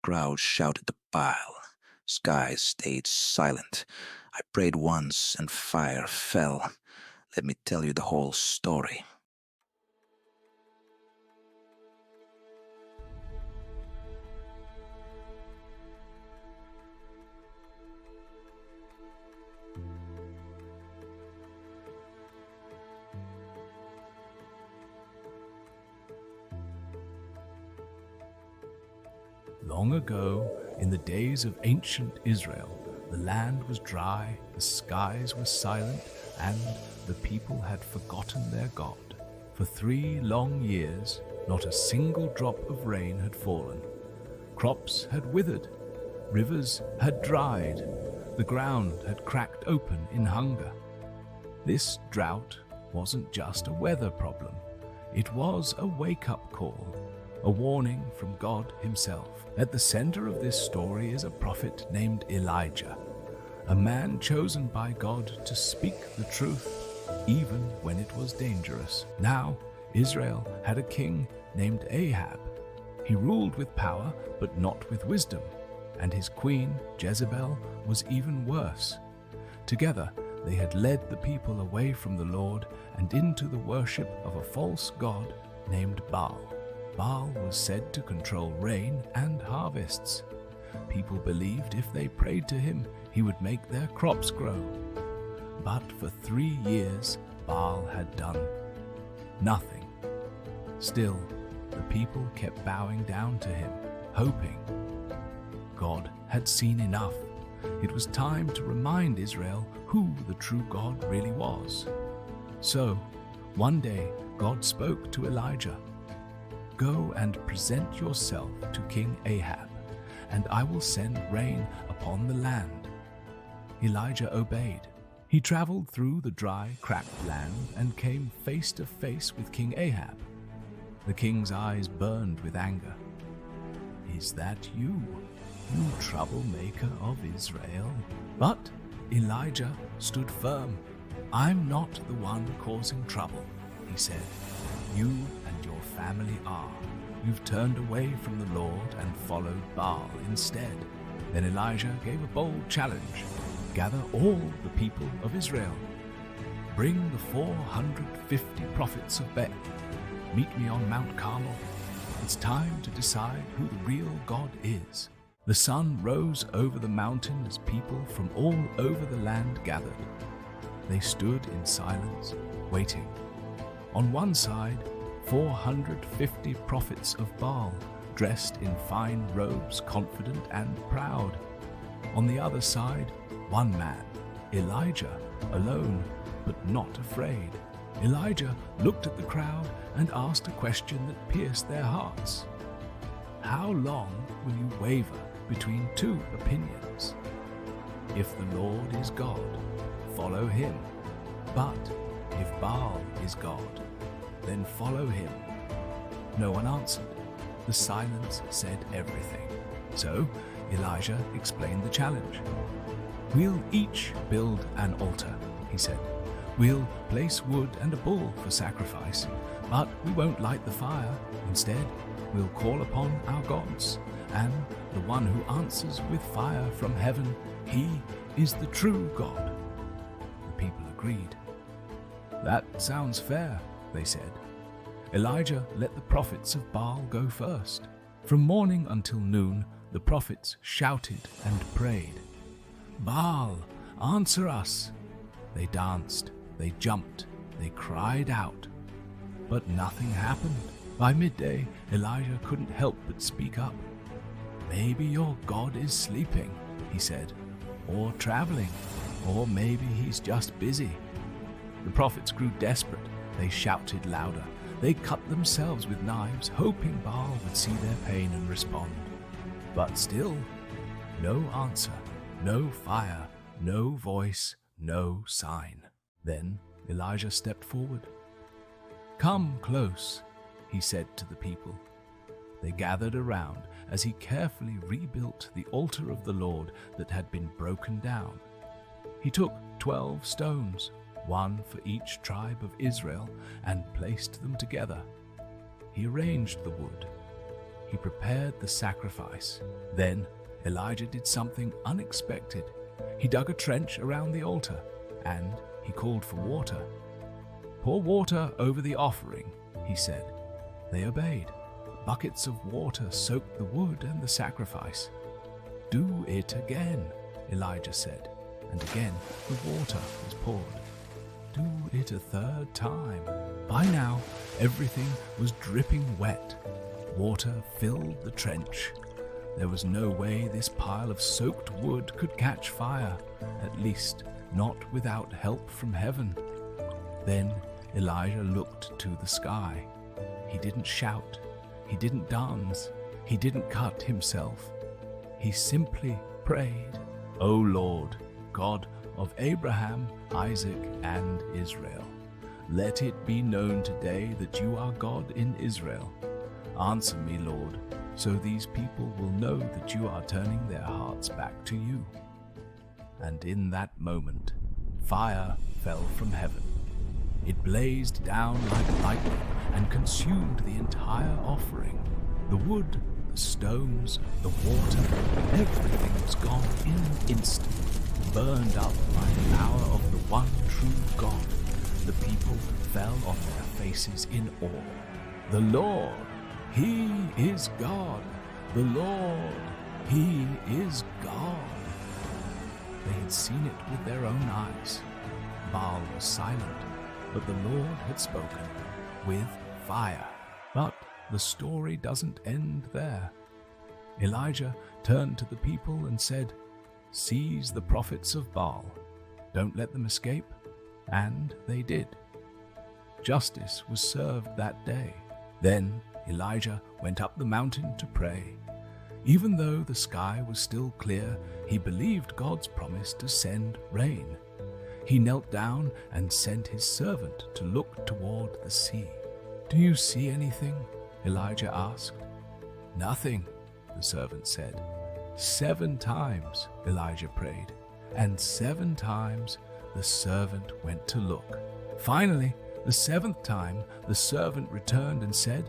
Crowds shouted to Baal. Skies stayed silent. I prayed once and fire fell. Let me tell you the whole story. Long ago, in the days of ancient Israel, the land was dry, the skies were silent, and the people had forgotten their God. For 3 long years, not a single drop of rain had fallen. Crops had withered, rivers had dried, the ground had cracked open in hunger. This drought wasn't just a weather problem, it was a wake-up call, a warning from God himself. At the center of this story is a prophet named Elijah, a man chosen by God to speak the truth, even when it was dangerous. Now, Israel had a king named Ahab. He ruled with power, but not with wisdom, and his queen, Jezebel, was even worse. Together, they had led the people away from the Lord and into the worship of a false god named Baal. Baal was said to control rain and harvests. People believed if they prayed to him, he would make their crops grow. But for 3 years, Baal had done nothing. Still, the people kept bowing down to him, hoping. God had seen enough. It was time to remind Israel who the true God really was. So, one day, God spoke to Elijah. "Go and present yourself to King Ahab, and I will send rain upon the land." Elijah obeyed. He traveled through the dry, cracked land and came face to face with King Ahab. The king's eyes burned with anger. "Is that you, you troublemaker of Israel?" But Elijah stood firm. "I'm not the one causing trouble," he said. "You and your family are. You've turned away from the Lord and followed Baal instead." Then Elijah gave a bold challenge. "Gather all the people of Israel. Bring the 450 prophets of Baal. Meet me on Mount Carmel. It's time to decide who the real God is." The sun rose over the mountain as people from all over the land gathered. They stood in silence, waiting. On one side, 450 prophets of Baal, dressed in fine robes, confident and proud. On the other side, one man, Elijah, alone, but not afraid. Elijah looked at the crowd and asked a question that pierced their hearts. "How long will you waver between 2 opinions? If the Lord is God, follow him. But if Baal is God, then follow him." No one answered. The silence said everything. So Elijah explained the challenge. "We'll each build an altar," he said. "We'll place wood and a bull for sacrifice, but we won't light the fire. Instead, we'll call upon our gods, and the one who answers with fire from heaven, he is the true God." The people agreed. "That sounds fair," they said. Elijah let the prophets of Baal go first. From morning until noon, the prophets shouted and prayed. "Baal, answer us!" They danced, they jumped, they cried out. But nothing happened. By midday, Elijah couldn't help but speak up. "Maybe your God is sleeping," he said, "or traveling, or maybe he's just busy." The prophets grew desperate. They shouted louder. They cut themselves with knives, hoping Baal would see their pain and respond. But still, no answer, no fire, no voice, no sign. Then Elijah stepped forward. "Come close," he said to the people. They gathered around as he carefully rebuilt the altar of the Lord that had been broken down. He took 12 stones, one for each tribe of Israel, and placed them together. He arranged the wood. he prepared the sacrifice. Then Elijah did something unexpected. He dug a trench around the altar, and he called for water. "Pour water over the offering," he said. They obeyed. Buckets of water soaked the wood and the sacrifice. "Do it again," Elijah said, and again the water was poured. "Do it a third time." By now, everything was dripping wet. Water filled the trench. There was no way this pile of soaked wood could catch fire, at least not without help from heaven. Then Elijah looked to the sky. He didn't shout. He didn't dance. He didn't cut himself. He simply prayed, "O Lord, God of Abraham, Isaac, and Israel, let it be known today that you are God in Israel. Answer me, Lord, so these people will know that you are turning their hearts back to you." And in that moment, fire fell from heaven. It blazed down like lightning and consumed the entire offering. The wood, the stones, the water, everything was gone in an instant, burned up by the power of the one true God. The people fell on their faces in awe. "The Lord, He is God! The Lord, He is God!" They had seen it with their own eyes. Baal was silent, but the Lord had spoken with fire. But the story doesn't end there. Elijah turned to the people and said, "Seize the prophets of Baal. Don't let them escape." And they did. Justice was served that day. Then Elijah went up the mountain to pray. Even though the sky was still clear, he believed God's promise to send rain. He knelt down and sent his servant to look toward the sea. "Do you see anything?" Elijah asked. "Nothing," the servant said. 7 times Elijah prayed, and 7 times the servant went to look. Finally, the 7th time, the servant returned and said,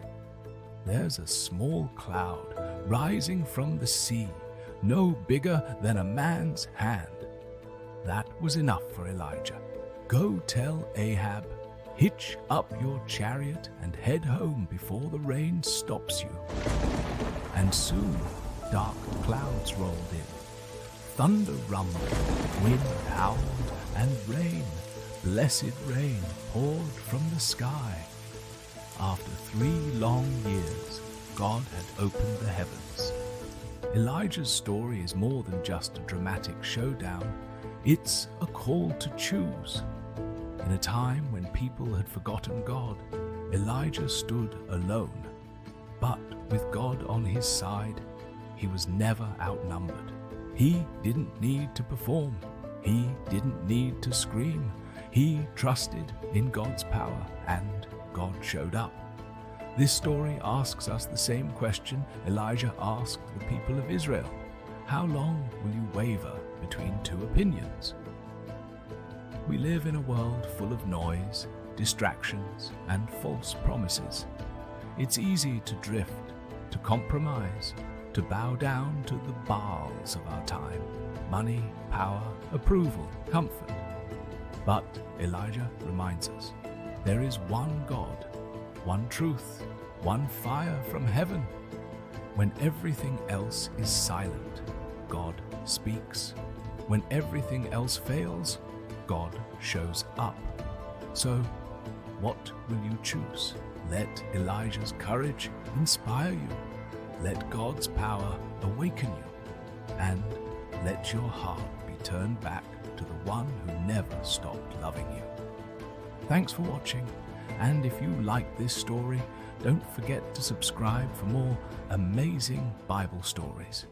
"There's a small cloud rising from the sea, no bigger than a man's hand." That was enough for Elijah. "Go tell Ahab, hitch up your chariot and head home before the rain stops you." And soon dark clouds rolled in. Thunder rumbled, wind howled, and rain, blessed rain, poured from the sky. After 3 long years, God had opened the heavens. Elijah's story is more than just a dramatic showdown. It's a call to choose. In a time when people had forgotten God, Elijah stood alone. But with God on his side, he was never outnumbered. He didn't need to perform. He didn't need to scream. He trusted in God's power, and God showed up. This story asks us the same question Elijah asked the people of Israel. How long will you waver between 2 opinions? We live in a world full of noise, distractions, and false promises. It's easy to drift, to compromise, to bow down to the Baals of our time: money, power, approval, comfort. But Elijah reminds us, there is one God, one truth, one fire from heaven. When everything else is silent, God speaks. When everything else fails, God shows up. So, what will you choose? Let Elijah's courage inspire you. Let God's power awaken you. And let your heart be turned back to the one who never stopped loving you. Thanks for watching. And if you like this story, don't forget to subscribe for more amazing Bible stories.